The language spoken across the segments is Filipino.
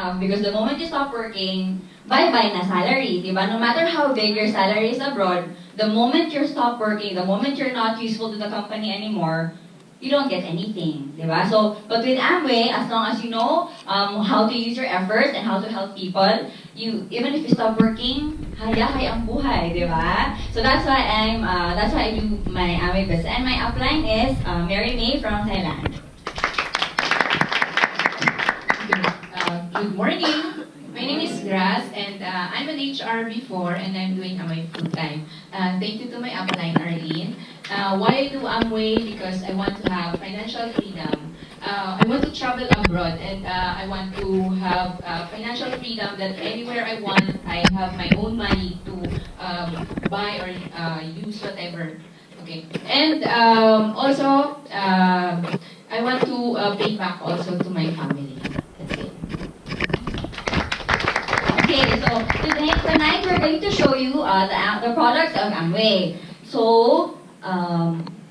enough because the moment you stop working, bye-bye na salary, di ba? No matter how big your salary is abroad, the moment you stop working, the moment you're not useful to the company anymore, you don't get anything, di ba? So, but with Amway, as long as you know how to use your efforts and how to help people, even if you stop working, haya-hay ang buhay, di ba? So that's why I do my Amway business. And my upline is Mary May from Thailand. Good morning. My name is Grass, and I'm an HR before, and I'm doing Amway full-time. Thank you to my upline, Arlene. Why I do Amway? Because I want to have financial freedom. I want to travel abroad, and I want to have financial freedom that anywhere I want, I have my own money to buy or use whatever. Okay. And also, I want to pay back also to my family. That's it. Okay, so tonight we're going to show you the products of Amway. So,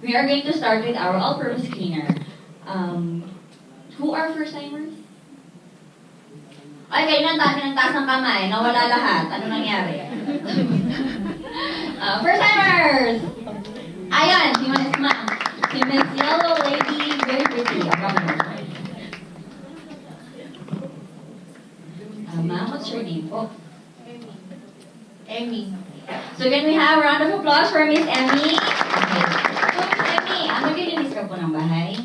we are going to start with our all-purpose cleaner. Who are first-timers? Ay, kayo nang taas ng kamay, nawala lahat. Ano nangyari? First-timers! Ayan, si Miss Yellow Lady, very pretty. Ma'am, what's your name po? Emmy. So can we have a round of applause for Miss Emmy? Okay. So Miss Emmy, maglilinis ka po ng bahay?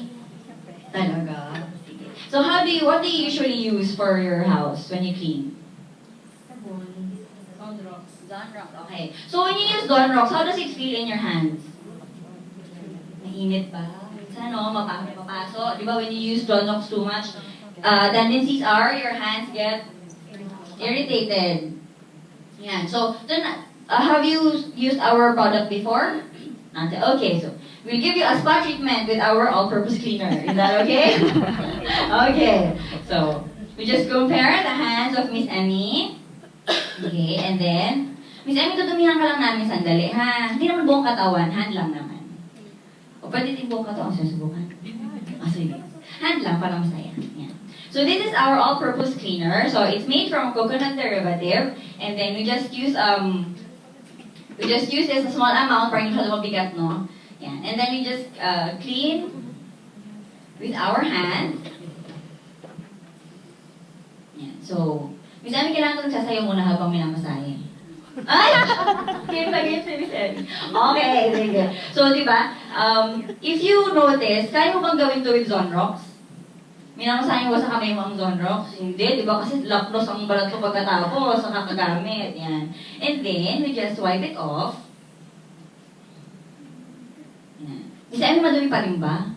Talaga? Sige. So what do you usually use for your house when you clean? Zonrox. Zonrox, okay. So when you use Zonrox, how does it feel in your hands? Mainit ba? Minsan mapapaso. Di ba when you use Zonrox too much, tendencies are your hands get irritated. Yeah. So then, have you used our product before? Not yet. Okay. So we'll give you a spa treatment with our all-purpose cleaner. Is that okay? Okay. So we just compare the hands of Miss Emmy. Okay. And then Miss Emmy, tutumihan ka lang namin sandali, ha? Hindi naman buong katawan, hand lang naman. O pwede din buong katawan susubukan. Sige. Hand lang para masaya. Yan. So this is our all-purpose cleaner. So it's made from a coconut derivative, and then we just use this a small amount para hindi siya mabigat, no? Yan. And then we just clean with our hands. Yan. So, Miss Emmy, kailangan ko nagsasayaw muna habang minamasahe. Ay! Game na game si Miss Emmy. Okay, sige. So, di ba, if you notice, kaya mo bang gawin to with Zonrox? Minamasahe mo sa kamay mo ang Zonrox? Hindi, di ba? Kasi lapnos ang balat ko pagkatapos sa kakagamit. Yan. And then, we just wipe it off. Yan. Miss Emmy, madumi pa rin ba?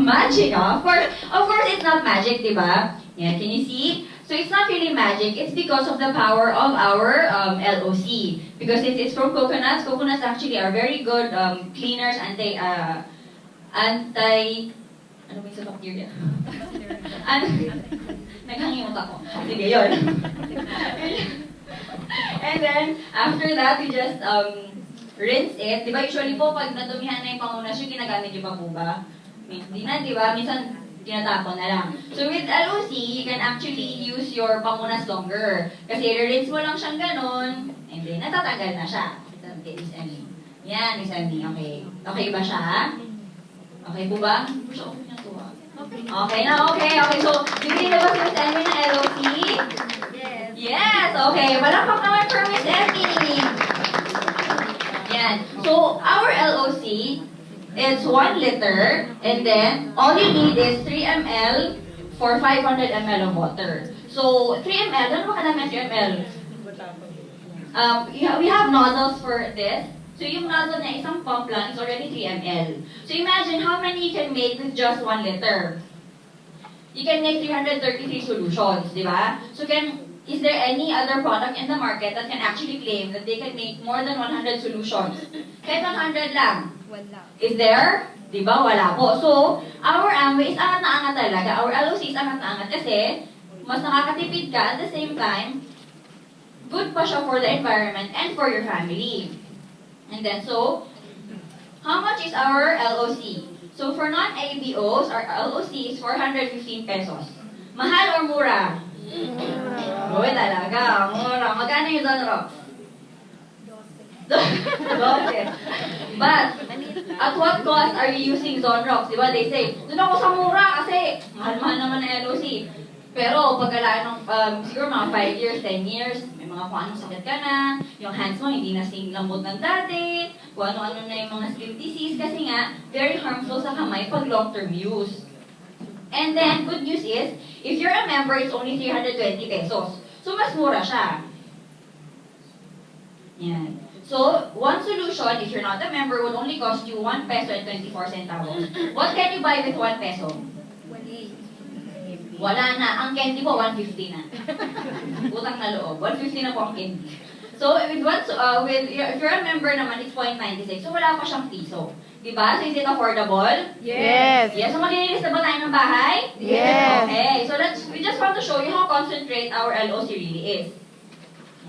Magic. Of course, it's not magic, di ba? Yeah, can you see? So it's not really magic. It's because of the power of our LOC. Because it's from coconuts. Coconuts actually are very good cleaners, ano ba yung sa bacteria? Naghangimot ako. Sige, yun. And then, after that, we just rinse it. Diba usually po, pag nadumihan na yung pangunas, yung ginagamit yung pa po ba? Hindi na, diba? Minsan, tinatapon na lang. So with LOC, you can actually use your pangunas longer. Kasi rinse mo lang siyang ganon, and then natatanggal na siya. Okay, Miss Emmy. Yan, Miss Emmy. Okay. Okay ba siya? Okay po ba? Okay na, okay. So, bibili na ba si Miss Emmy ng LOC? Yes. Yes, okay. Palakpak naman for Miss Emmy. Yan. So, our LOC, it's 1 liter, and then all you need is 3 ml for 500 ml of water. So, 3 ml, ano ba kadami 3 ml? We have nozzles for this. So, yung nozzle na isang pump lang is already 3 ml. So, imagine how many you can make with just 1 liter. You can make 333 solutions, di ba? So, is there any other product in the market that can actually claim that they can make more than 100 solutions? Kahit 100 lang. Wala. Is there? Diba? Wala po. So, our Amway is angat na angat talaga. Our LOC is angat na angat kasi mas nakakatipid ka at the same time, good pa siya for the environment and for your family. And then, so, how much is our LOC? So, for non-ABOs, our LOC is 415 pesos. Mahal or mura? Uy, talaga. Mura. Magkano yung Zonrox? 12. But, at what cost are you using Zonrox? Diba? They say, doon ako sa mura kasi mahal-mahal naman na LOC. Pero pagkalaan ng, siguro mga 5 years, 10 years, may mga kung anong sakit ka na, yung hands mo hindi na sing lambot ng dati, kung ano-ano na yung mga skin disease, kasi nga, very harmful sa kamay pag long-term use. And then, good news is, if you're a member, it's only 320 pesos. So, mas mura siya. Yan. So, one solution, if you're not a member, would only cost you 1 peso and 24 centavos. What can you buy with 1 peso? Wala na. Ang candy po, 150 na. Utang na loob. 150 na po ang candy. So, if you're a member naman, it's 0.96. So, wala pa siyang piso. Diba? So, is it affordable? Yes. Yes. So, maglilinis na ba tayo ng bahay? Yes. Okay. So, we just want to show you how concentrate our LOC really is.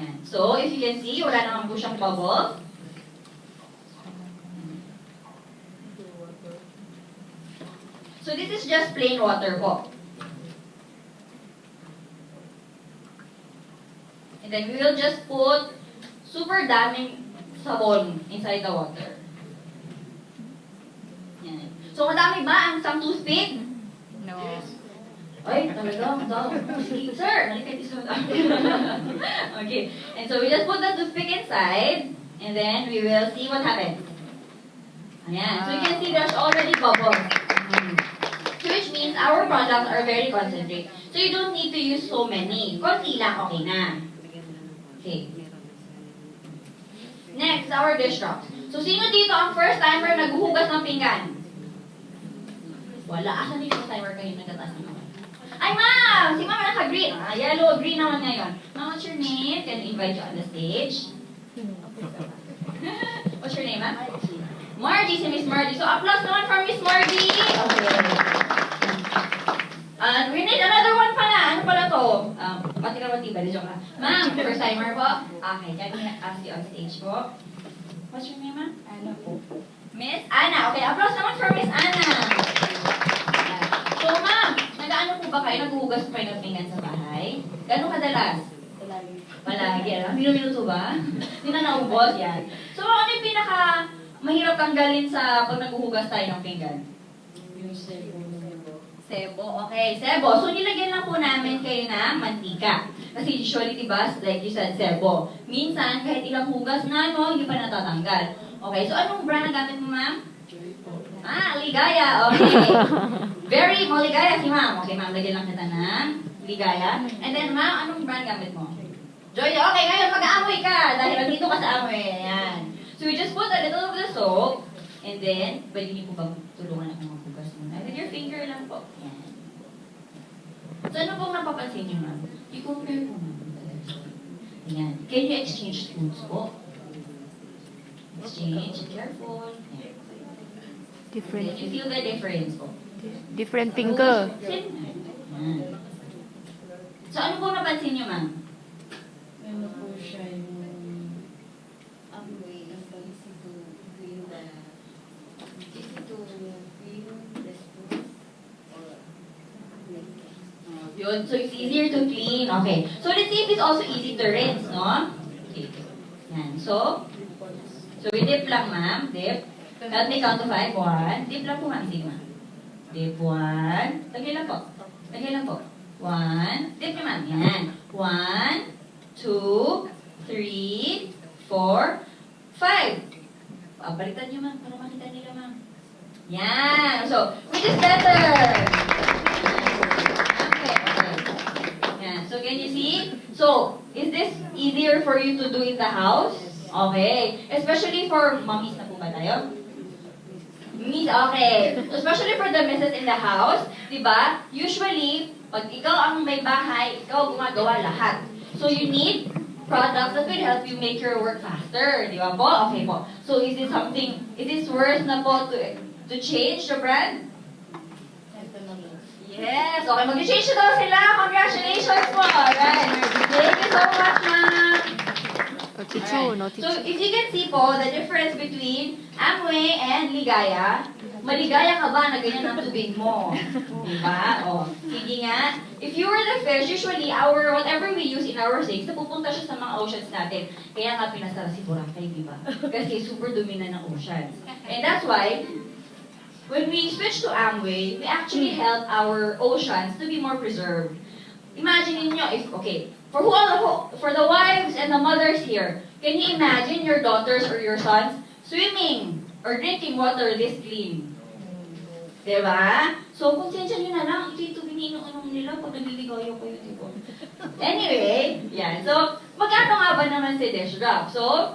Yan. So, if you can see, wala naman po siyang bubble. So, this is just plain water po. And then we will just put super daming sabon inside the water. Yan. So, madami ba ang isang toothpick? No. Ay, talaga, sige, sir, nalikat isa Okay. And so we just put the toothpick inside, and then we will see what happens. Ayan. So you can see there's already bubbles. So which means our products are very concentrated. So you don't need to use so many. Konti lang, okay na. Okay. Next, our dish rocks. So sino dito ang first timer naghuhugas ng pinggan? Wala. Asan yung first timer kayo nagtataas ng mga? Ay, ma'am! Si ma'am naka-green. Yellow, green naman ngayon. Ma'am, what's your name? Can I invite you on the stage? What's your name, ma'am? Margie, si Miss Margie. So, applause naman for Miss Margie. Okay. And we need another one pala. Ano pala to? Pati ka ba? Joke lang. Ma'am, first timer po. Okay, can I ask you on stage po? What's your name, ma'am? Anna po. Miss Anna. Okay, applause naman for Miss Anna. So, ma'am, nag-ano po ba kayo? Naghuhugas pa kayo ng pinggan sa bahay? Gano'ng kadalas? Palagi. Minuto ba? Hindi na naubos yan. So, ano yung pinaka mahirap tanggalin sa pag naghuhugas tayo ng pinggan? Yung sebo. Sebo. Okay, sebo. So, nilagyan lang po namin kayo ng mantika. Kasi usually, diba, like you said, sebo. Minsan, kahit ilang hugas na, no, hindi pa natatanggal. Okay, so anong brand na gamit mo, ma'am? Ligaya. Okay. Very maligaya si ma'am. Okay, ma'am, lagyan lang kita ng ligaya. And then, ma'am, anong brand gamit mo? Joy. Okay, ngayon mag-aamoy ka dahil nandito ka sa amoy. Ayan. So, we just put a little of the soap. And then, pwede niyo po bang tulungan ako maghugas muna? With your finger lang po. Ayan. So, ano pong napapansin niyo, ma'am? I-compare po, ma'am. Ayan. Can you exchange spoons po? Exchange. Careful. Ayan. Different. Can you feel the difference po? Different finger. Ayan. So, ano pong napansin niyo, ma'am? Ano po siya yung amoy ng easy to clean the spoon or Yun. So, it's easier to clean. Okay. So, let's see if it's also easy to rinse, no? Okay. Yan. So we dip lang, ma'am. Dip. Help me count to 5. 1. Dip lang po, ma'am. Sige, ma'am. Dip 1. Lagay lang po. Lagay lang po. 1. Dip niyo, ma'am. Yan. 1, 2, 3, 4, 5. Baliktad niyo, ma'am. Para makita nila, ma'am. Yan. So, which is better? So, can you see? So, is this easier for you to do in the house? Okay. Especially for mommies na po ba tayo? Miss, okay. Especially for the misses in the house, di ba? Usually, pag ikaw ang may bahay, ikaw gumagawa lahat. So, you need products that will help you make your work faster. Di ba po? Okay po. So, is this worth na po to change the brand? Yes! Okay, mag-change na daw sila. Congratulations po! Alright. Thank you so much, ma'am. No tissue, no So, tissue. if you can see po, the difference between Amway and Ligaya, maligaya ka ba na ganyan ang tubig mo? Diba? O, sige nga. If you were the fish, usually, whatever we use in our sinks, napupunta siya sa mga oceans natin. Kaya nga pinasara si Boracay, diba? Kasi super dumi na ng oceans. And that's why, when we switch to Amway, we actually help our oceans to be more preserved. Imagine niyo for the wives and the mothers here, can you imagine your daughters or your sons swimming or drinking water this clean? Diba? So, konsensya nyo na lang, ito yung tubig iniinom nila pag naliligayo kayo, diba? Anyway, yeah. So, magkano nga ba naman si dish drop? So,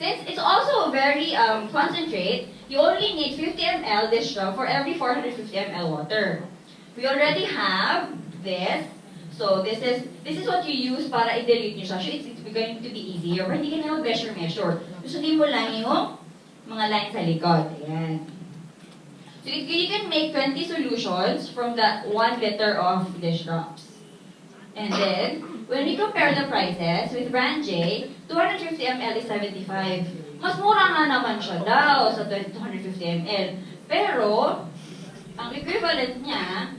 since it's also very concentrate, you only need 50 ml dish drop for every 450 ml water. We already have this. So, this is what you use para i-dilute nyo siya. So, it's going to be easier. Pero hindi ka na mag-measure. Susundin mo lang yung mga lines sa likod. Ayan. So, you can make 20 solutions from the 1 liter of dish drops. And then, when we compare the prices with brand J, 250 ml is 75. Mas mura nga naman siya daw sa 250 ml. Pero, ang equivalent niya,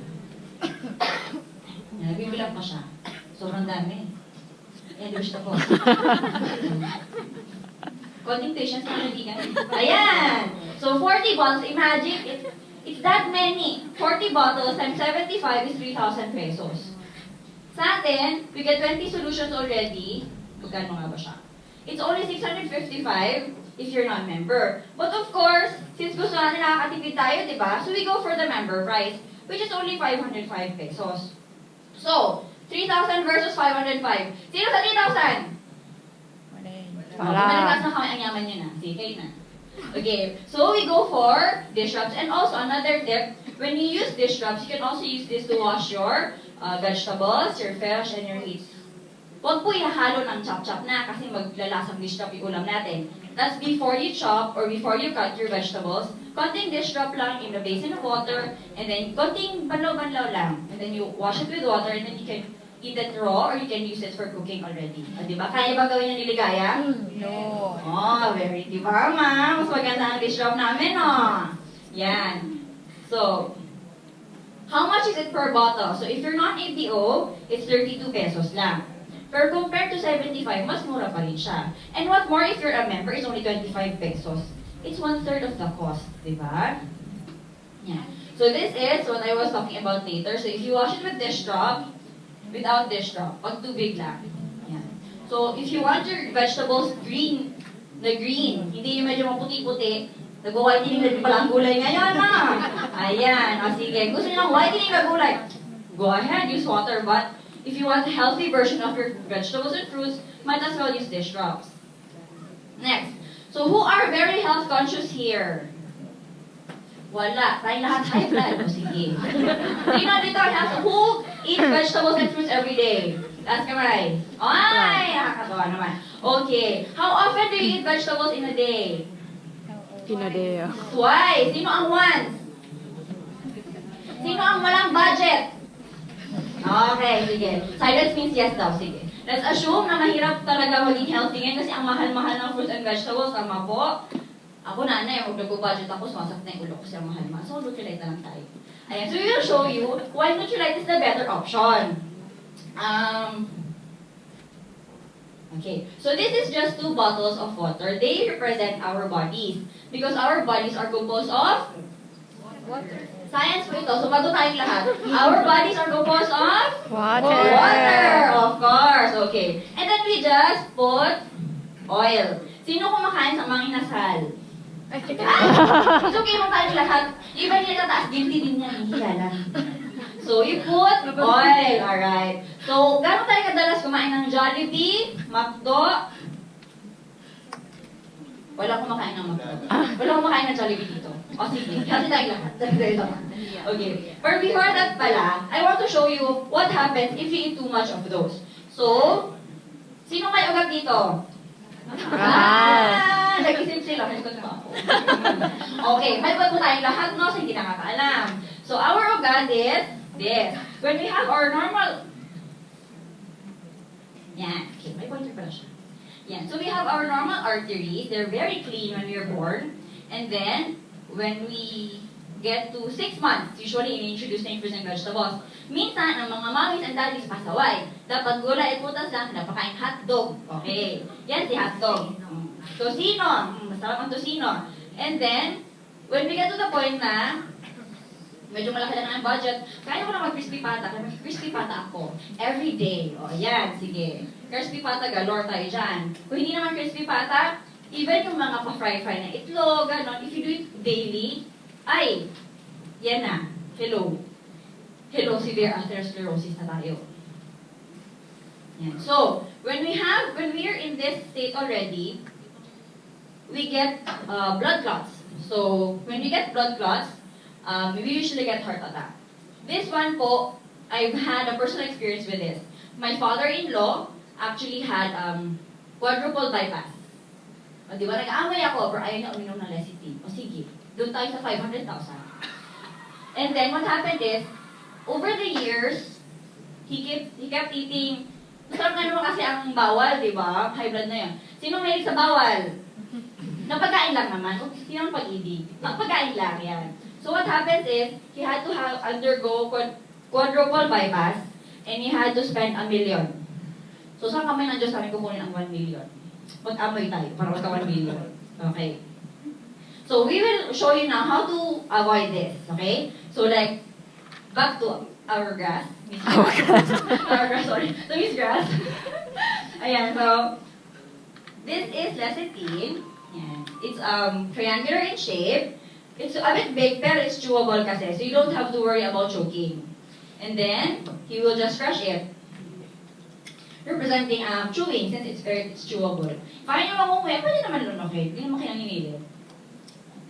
nabibilang pa siya. Sobrang dami. Ayan, di ba siya po? Konting patience na kaibigan. Ayan! So, 40 bottles. Imagine, it's that many. 40 bottles times 75 is 3,000 pesos. Sa atin, we get 20 solutions already. Magkano nga ba siya? It's only 655 if you're not member. But of course, since gusto natin nakakatipid tayo, di ba? So, we go for the member price, which is only 505 pesos. So, 3,000 versus 505. Sino sa 3,000? Wala. Malikas na kami, ang yaman nyo na. Sige, kayo na. Okay, so we go for dish drops. And also, another tip, when you use dish drops, you can also use this to wash your vegetables, your fish, and your meats. Huwag po ihahalo ng chop-chop na kasi maglalasang dish drop yung ulam natin. That's before you chop or before you cut your vegetables. Konting dish drop lang in a basin of water, and then konting banlaw-banlaw lang. And then you wash it with water, and then you can eat it raw or you can use it for cooking already. O, diba? Kaya ba gawin yung niligaya? No. Oh, very, diba, ma? Mas maganda ang dish drop namin, oh. Yan. So, how much is it per bottle? So, if you're not ABO, it's 32 pesos lang. Pero compared to 75, mas mura pa rin siya. And what more, if you're a member, it's only 25 pesos. It's 1/3 of the cost, diba? Yeah. So this is what I was talking about later. So if you wash it with dish drop, without dish drop, pag tubig lang. Yeah. So if you want your vegetables green, hindi yung medyo maputi-puti, nag-whitening na pala ang gulay ngayon, ha? Ayan, o sige. Gusto nyo ng whitening na gulay? Go ahead, use water, but if you want a healthy version of your vegetables and fruits, might as well use dish drops. Next. So, who are very health conscious here? Wala. Tayong lahat high blood. O, sige. Sino dito who eats vegetables and fruits every day? Taas kamay. Ay, nakakatawa naman. Okay. How often do you eat vegetables in a day? Pinadeo. Twice. Sino ang once? Sino ang walang budget? Okay, sige. Silence means yes daw. Sige. Let's assume na mahirap talaga maging healthy ngayon kasi ang mahal-mahal ng fruits and vegetables. Tama po. Ako nanay, kung nag-budget ako, sumasakit na yung ulo ko siya mahal-mahal. So, Nutrilite na lang tayo. Ayan. So, we will show you why Nutrilite is the better option. Okay. So, this is just 2 bottles of water. They represent our bodies. Because our bodies are composed of water. Science po ito. So, bago tayong lahat. Our bodies are composed of Water. water. Of course. Okay. And then we just put oil. Sino kumakain sa mga inasal? It's okay mo tayong lahat. Even yung tataas, guilty din yan. Hiya lang. So, you put oil. Alright. So, gano'n tayo kadalas kumain ng Jollibee, McDo? Wala kumakain ng McDo. Wala kumakain ng Jollibee dito. O sige, kasi tayo lahat. Okay. But before that pala, I want to show you what happens if you eat too much of those. So, sino may ugat dito? Nag-isip sila. May ugat pa ako. Okay, may ugat po tayong lahat, no? So, hindi nakakaalam. So, our ugat is this. When we have our normal... Yan. Okay, may pointer pala siya. Yan. So we have our normal arteries. They're very clean when we are born. And then, when we get to 6 months, usually in-introduce na yung fruits and vegetables. Minsan, ang mga mommies and daddies pasaway. Dapat gulay at putas lang, napakain hotdog. Okay. Yan si hotdog. Tosino. Masarap ang tosino. And then, when we get to the point na, medyo malaki lang ang budget, kaya ko na mag-crispy pata. Kaya mag-crispy pata ako. Every day. O, yan. Sige. Crispy pata, galore tayo dyan. Kung hindi naman crispy pata, even yung mga pa-fry-fry na itlog, ganon, if you do it daily, ay, yan na. Hello. Hello, severe atherosclerosis na tayo. Yan. So, when we're in this state already, we get blood clots. So, when we get blood clots, we usually get heart attack. This one po, I've had a personal experience with this. My father-in-law actually had quadruple bypass. O, di ba, nag-aamay ako, pero ayaw niya uminom ng lecithin. O sige, doon tayo sa 500,000. And then, what happened is, over the years, he kept eating, masarap nga naman kasi ang bawal, di ba? High blood na yun. Sino mahilig sa bawal? Napagkain lang naman. O, sino ang pag-ibig? Napagkain lang, yan. So what happens is, he had to undergo quadruple bypass, and he had to spend 1 million. So saan kamay ng Diyos kami kukunin ang 1 million? Mag-amoy tayo para magka 1 million. Okay. So we will show you now how to avoid this. Okay? So like, back to our grass. Miss Grass. Our grass, sorry. So Miss Grass. Ayan, so, this is lecithin. Ayan. It's triangular in shape. It's a bit big, pero it's chewable kasi. So you don't have to worry about choking. And then, he will just crush it. Representing chewing, since it's chewable. Kaya nyo mamumuya, pwede naman nun, okay? Hindi naman kinanginilid.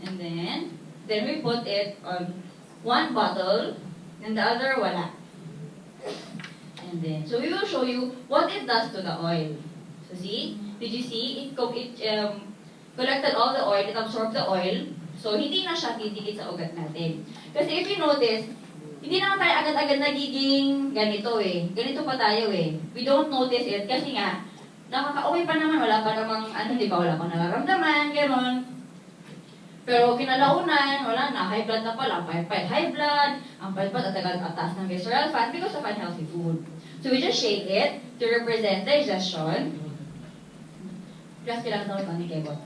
And then we put it on one bottle, and the other wala. And then, so we will show you what it does to the oil. So see? Did you see? It collected all the oil, it absorbed the oil. So, hindi na siya titikit sa ugat natin. Kasi if you notice, hindi naman tayo agad-agad nagiging ganito eh. Ganito pa tayo eh. We don't notice it kasi nga, nakaka-uwi pa naman, wala pa namang, di ba, wala pang nararamdaman, gano'n. Pero kinalaunan, wala na, high blood na pala, pahit high blood, ang pahit-pahit at tagas ng visceral fat because of unhealthy food. So, we just shake it to represent digestion. Just kailangan sa ni Kebot.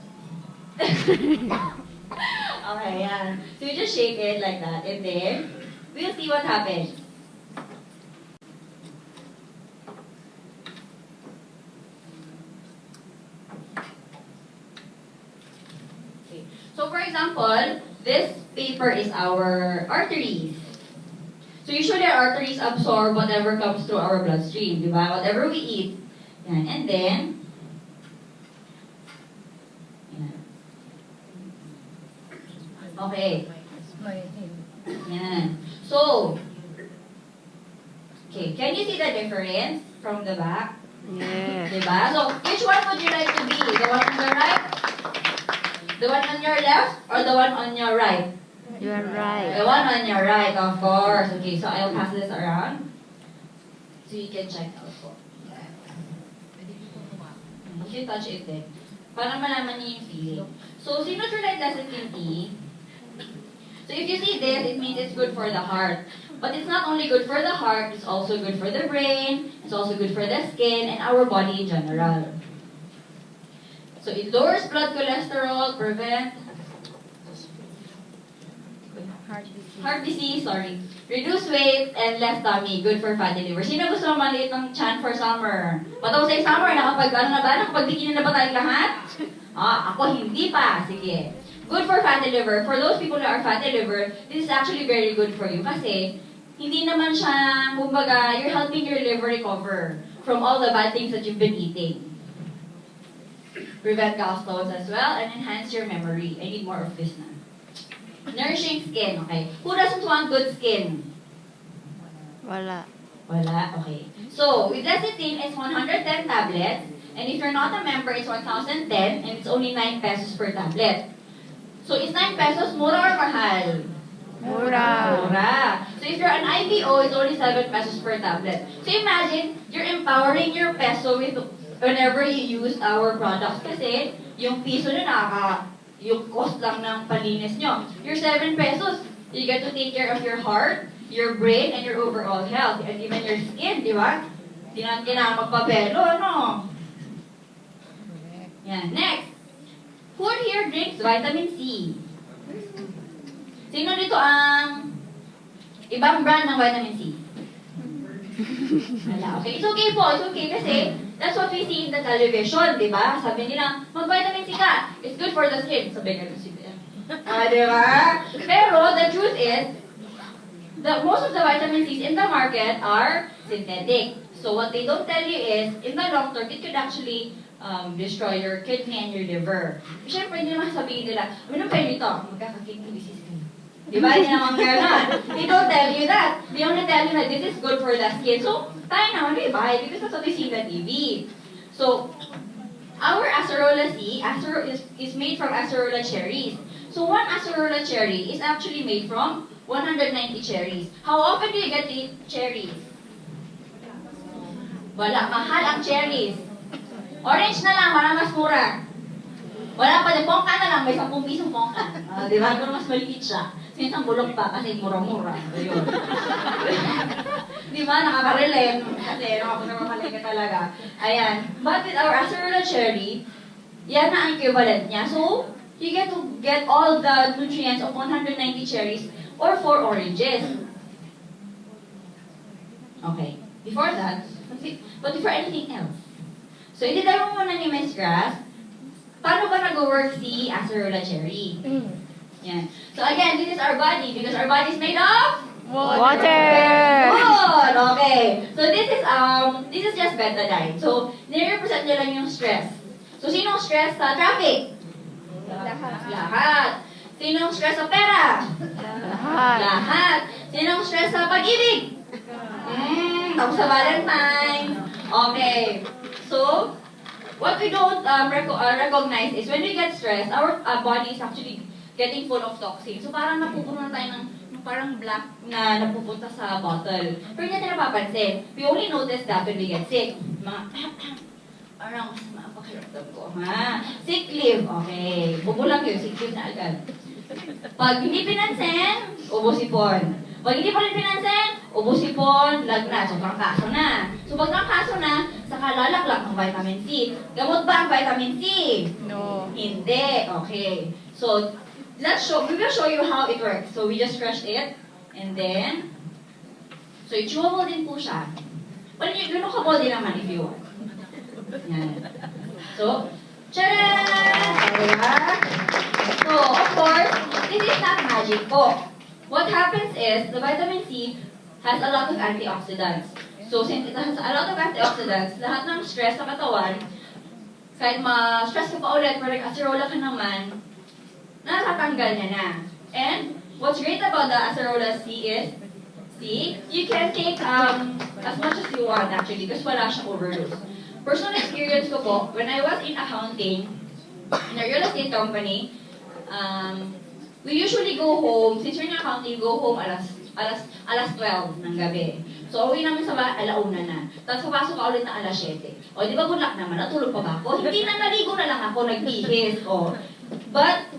Okay, yan. So you just shake it like that, and then we'll see what happens. Okay. So for example, this paper is our arteries. So usually our arteries absorb whatever comes through our bloodstream, di ba? Whatever we eat. Yan. And then, okay. Yan. So, okay, can you see the difference from the back? Yeah. Diba? So, which one would you like to be? The one on the right? The one on your left? Or the one on your right? You are right. The one on your right, of course. Okay, so I'll pass this around. So you can check out po. You can touch it eh. Para malaman niyo yung feeling. So, sinutrulite lecithin tea. So if you see this, it means it's good for the heart. But it's not only good for the heart, it's also good for the brain, it's also good for the skin, and our body in general. So it lowers blood cholesterol, prevent heart disease, reduce weight, and less tummy, good for fatty liver. Sino gusto maliit ng chan for summer? Pataw sa summer, nakapag-bikini na ba tayong lahat? Ako hindi pa. Sige. Good for fatty liver. For those people who are fatty liver, this is actually very good for you kasi hindi naman siya, kumbaga, you're helping your liver recover from all the bad things that you've been eating. Prevent gallstones as well and enhance your memory. I need more of this na. Nourishing skin, okay. Who doesn't want good skin? Wala. Wala, okay. So, with lecithin, it's 110 tablets. And if you're not a member, it's 1,010 and it's only 9 pesos per tablet. So, is 9 pesos mura or mahal? Mura. Mura. So, if you're an IPO, it's only 7 pesos per tablet. So, imagine, you're empowering your peso with whenever you use our products. Kasi, yung piso na yung cost lang ng palinis nyo. Your 7 pesos, you get to take care of your heart, your brain, and your overall health. And even your skin, di ba? Di na kailangan magpapelo, ano? Yan. Next. Who here drinks vitamin C? Sino dito ang ibang brand ng vitamin C? Wala. Okay. It's okay po. It's okay kasi that's what we see in the television, di ba? Sabi nila, mag-vitamin C ka. It's good for the skin. Sabi nga si di ba? Pero the truth is, most of the vitamin C's in the market are synthetic. So what they don't tell you is, in the long term, it could actually destroy your kidney and your liver. Siyempre, hindi naman sabihin nila, ano kayo dito? Magkaka-kidney disease kayo. Diba? Hindi naman gano'n. They don't tell you that. They only tell you that this is good for the skin. So, tayo naman, we buy it because that's what we see in the TV. So, our acerola C is made from acerola cherries. So, one acerola cherry is actually made from 190 cherries. How often do you get to eat cherries? Wala. Mahal ang cherries. Orange na lang, para mas mura. Wala pa din, pongka na lang, may 10 pisong pongka. Di ba? Pero mas maliit siya. Sinisang bulok pa kasi mura-mura. Ayun. Di ba? Nakaka-relate. Kasi nakapagpapamalay ka talaga. Ayan. But with our acerola cherry, yan na ang equivalent niya. So, you get to get all the nutrients of 190 cherries or 4 oranges. Okay. Before that, but before anything else. So, ititay mo muna ni Ms. Grass, paano ba nag-work si acerola cherry? Yan. So, again, this is our body because our body is made of Water! Good! Okay. So, this is just betadine. So, nire-represent niya lang yung stress. So, sinong stress sa traffic? Lahat. Sinong stress sa pera? Lahat. Sinong stress sa pag-ibig? Tapos sa Valentine. Okay. So, what we don't recognize is when we get stressed, our body is actually getting full of toxins. So, parang napupuno na tayo ng parang black na napupunta sa bottle. Pero hindi natin napapansin. We only notice that when we get sick. Mga, parang mapakiramdam ko, ha? Sick leave. Okay. Bubo lang yun. Sick leave na agad. Pag hindi pinansin, ubos-ipon. Pag hindi pa rin pinansin, ubos-ipon, lagnat. So, trangkaso na. So, pag trangkaso na, saka lalaklak ng vitamin C. Gamot ba ang vitamin C? No. Hindi. Okay. So, we will show you how it works. So, we just crush it. And then, so, i-chewable din po siya. Well, ganun ka din naman if you want. Yan. So, tcharan! Diba? So, of course, this is not magic po. What happens is, the vitamin C has a lot of antioxidants. So, since it has a lot of antioxidants, lahat ng stress sa katawan, kahit ma-stress ka pa ulit, pero acerola ka naman, natatanggal niya na. And, what's great about the acerola C is, you can take as much as you want actually, because wala siyang overdose. Personal experience ko po, when I was in accounting, in a real estate company, we usually go home, since we're in accounting, go home alas 12 ng gabi. So, uwi namin sa alauna na. Tapos papasok ka ulit na alas 7. O, di ba good luck naman? Natulog pa ba ako? Hindi na, naligo na lang ako, nagbihis. O. But,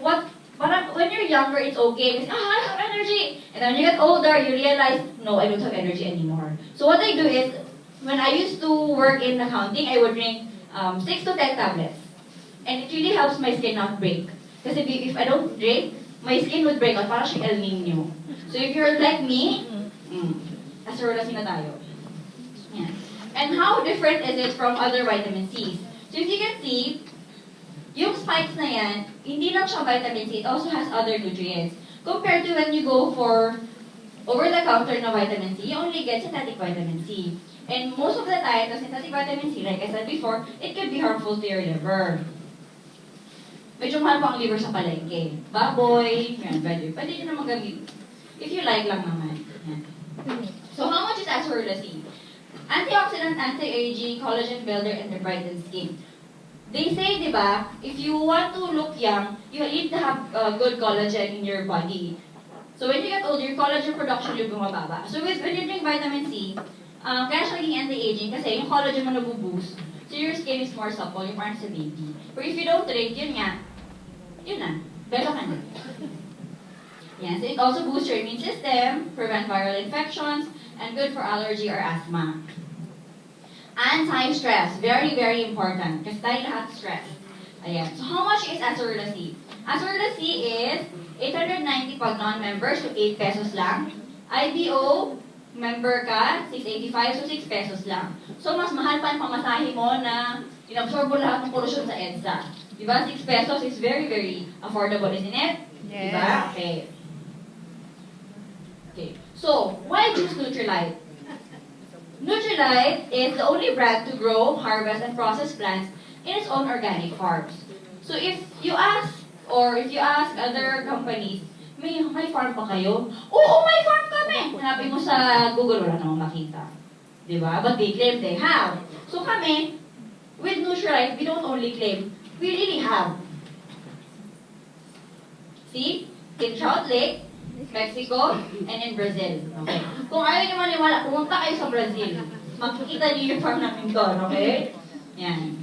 parang when you're younger, it's okay. Kasi, I have energy. And then when you get older, you realize, no, I don't have energy anymore. So, what I do is, when I used to work in accounting, I would drink 6 to 10 tablets. And it really helps my skin not break. Kasi if I don't drink, my skin would break out. Parang siyang El Nino. So if you're like me, acerola C na tayo. Yan. And how different is it from other vitamin C's? So if you can see, yung spikes na yan, hindi lang siya vitamin C, it also has other nutrients. Compared to when you go for over-the-counter na vitamin C, you only get synthetic vitamin C. And most of the time, the synthetic vitamin C, like I said before, it could be harmful to your liver. Medyo mahal pa ang liver sa palengke. Baboy, yan, pwede nyo naman gamit. If you like lang naman. Yan. So how much is acerola C? Antioxidant, anti-aging, collagen builder, and brightens skin. They say, di ba, if you want to look young, you need to have good collagen in your body. So when you get older, your collagen production yung bumababa. So when you drink vitamin C, kaya siya naging anti-aging kasi yung collagen mo nabuboost. So your skin is more supple, yung parang sa baby. But if you don't drink, yun na, belo ka na. Yes, it also boosts your immune system, prevent viral infections, and good for allergy or asthma. Anti-stress, very, very important. Kasi tayo lahat stress. Ayan. So how much is Acerta C? Acerta C is 890 pag non-members, so 8 pesos lang. IBO, member ka, 685, so 6 pesos lang. So mas mahal pa ang pamasahe mo na inabsorb mo lahat ng pollution sa EDSA. Diba? 6 pesos is very, very affordable, isn't it? Yes. Diba? Okay. So, why choose Nutrilite? Nutrilite is the only brand to grow, harvest, and process plants in its own organic farms. So if you ask other companies, may farm pa kayo? Oo, may farm kami! Hanapin mo sa Google, wala namang makita. Diba? But they claim they have. So kami, with Nutrilite, we don't only claim, we really have. See? In Trout Lake, Mexico, and in Brazil. Okay? Kung ayaw niyo maniwala, pumunta kayo sa Brazil. Makikita niyo yung farm namin doon, okay? Yan.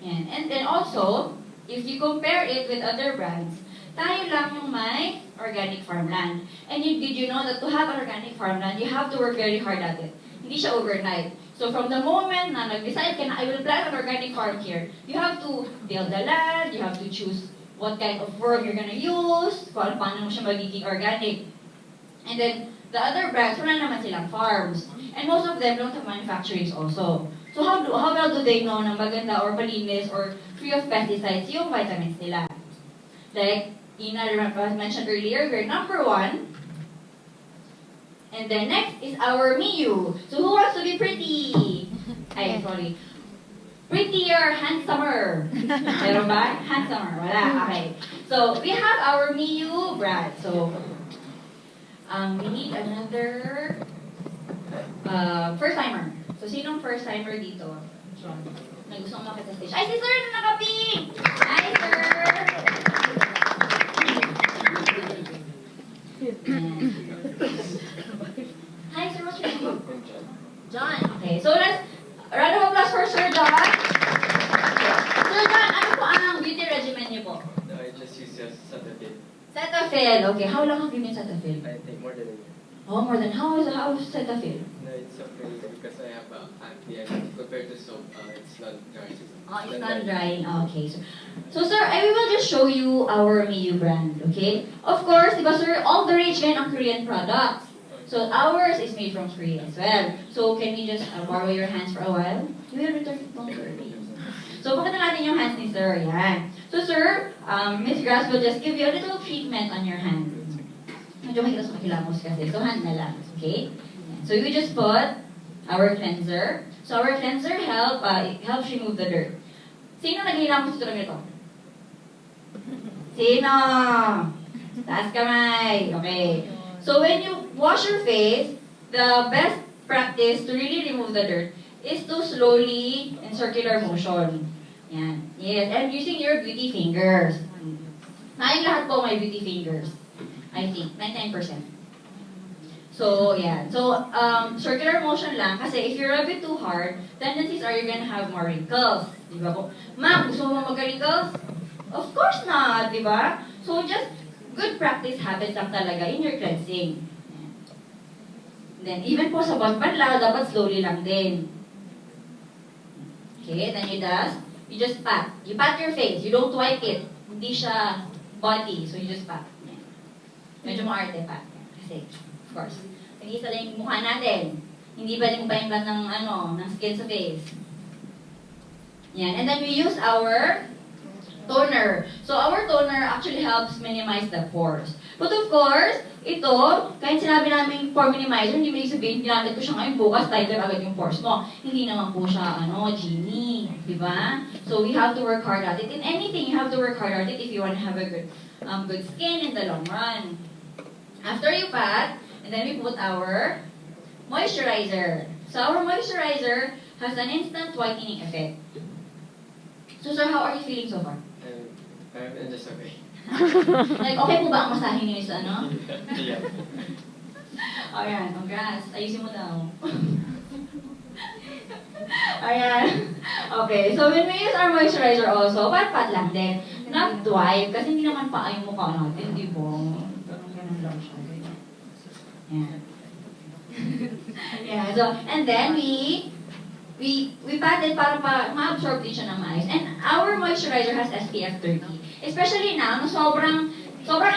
Yan. And then also, if you compare it with other brands, tayo lang yung may organic farmland. And did you know that to have an organic farmland, you have to work very hard at it. Hindi siya overnight. So from the moment na nag-decide ka na, I will plant an organic farm here, you have to build the land, you have to choose what kind of worm you're gonna use, paano mo siya magiging organic. And then, the other brands, wala naman silang farms. And most of them don't have manufacturings also. So how well do they know na maganda or malinis or free of pesticides yung vitamins nila? Like, Ina mentioned earlier, we're number 1. And then next is our Miyu. So who wants to be pretty? Ay, sorry. Prettier, handsomer. Meron ba? Handsomer. Wala. Okay. So, we have our Miyu brand. So, we need another first-timer. So, sinong first-timer dito? John. Nagustong makita sa stage. Ay, si Sir na nakaping! Hi, Sir! Hi, Sir. What's your name? John. Okay. So, let's round of applause for Sir John. Sir John, ano po ang beauty regimen niyo po? No, I just use Cetaphil. Cetaphil. Okay. How long have you been Cetaphil? I think more than a year. Oh, more than how is Cetaphil? No, it's okay because I have acne and compared to soap, it's not dry. Oh, it's not drying. Oh, okay. So sir, I will just show you our Miyu brand, okay? Of course, diba sir, all the rage ngayon ang Korean products. So ours is made from Korea as well. So can we just borrow your hands for a while? We will return it longer. So pakita natin yung hands ni sir. Yan. So sir, Miss Grass will just give you a little treatment on your hand. Medyo mahirap sa makilamos kasi. So hand na lang. Okay? So you just put our cleanser. So our cleanser helps remove the dirt. Sino naghihilamos ito lang ito? Sino? Taas kamay. Okay. So when you wash your face, the best practice to really remove the dirt is to slowly in circular motion. Yan. Yes. And using your beauty fingers. Tayong lahat po may beauty fingers. I think. 99%. So, yeah. So, circular motion lang. Kasi if you rub it too hard, tendencies are you're gonna have more wrinkles. Diba po? Ma'am, gusto mo magka-wrinkles? Of course not, diba? So, just good practice habits lang talaga in your cleansing. Then, even po sa pagpanla, dapat slowly lang din. Okay, then you just pat. You pat your face. You don't wipe it. Hindi siya body. So, you just pat. Medyo maarte pa. Kasi, of course, nag-isa lang yung mukha natin. Hindi ba yung paimbat ng skin sa face. Yan. And then we use our toner. So our toner actually helps minimize the pores. But of course, ito, kahit sinabi namin pore minimizer, hindi may sabihin, ginamit ko siya ngayon, bukas, tighten agad yung pores mo. Hindi naman po siya, genie. Diba? So we have to work hard at it. In anything, you have to work hard at it if you want to have a good skin in the long run. After you pat, and then we put our moisturizer. So our moisturizer has an instant whitening effect. So sir, how are you feeling so far? I'm just okay. Like, okay po ba ang masahe niyo sa Yeah. Ayan, congrats. Ayusin mo daw. Ayan. Okay, so when we use our moisturizer also, pat-pat lang din. Not twice, kasi hindi naman pa yung mukha natin, di ba? Parang ganun lang siya. Yan. Yeah, so, and then we pat it para ma-absorb din siya ng maayos. And our moisturizer has SPF 30. Especially now, no, sobrang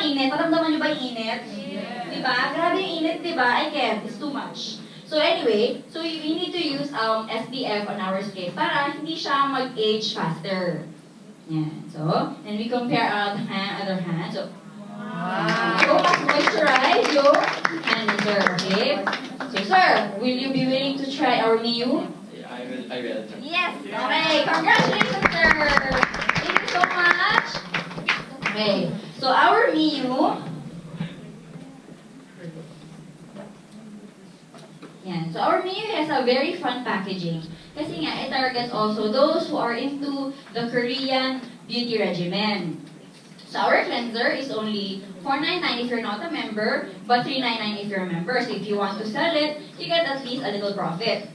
init. Paramdaman niyo ba yung init? Yeah. Diba? Grabe yung init, diba? I can't. It's too much. So anyway, so we need to use SPF on our skin para hindi siya mag-age faster. Yan. So, and we compare the other hand. So, so mas moisturize your hand, sir. Okay? So, sir, will you be willing to try our new? Yeah, I will. Yes! Okay, congratulations, sir! Thank you so much! Okay, so our Miu. Yan. So our Miu has a very fun packaging. Kasi nga, it targets also those who are into the Korean beauty regimen. So our cleanser is only $4.99 if you're not a member, but $3.99 if you're a member. So if you want to sell it, you get at least a little profit.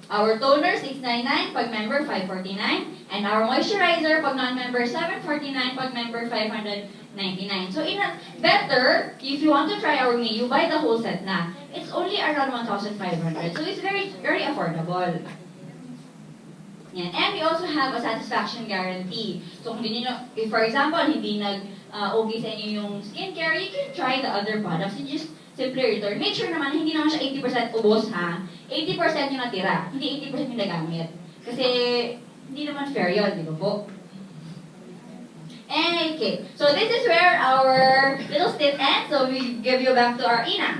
Our toner, $6.99, pag member, $5.49. And our moisturizer, pag non-member, $7.49, pag member, $599. So better, if you want to try our Miu, buy the whole set na. It's only around 1,500. So it's very, very affordable. Yan. And we also have a satisfaction guarantee. So kung if for example, hindi okay sa inyo yung skincare, you can try the other products and just simply return. Make sure naman, hindi naman siya 80% ubos ha. 80% yung natira, hindi 80% yung nagamit. Kasi hindi naman fair yun, di ba po? And okay, so this is where our little stint ends. So we give you back to our Ina.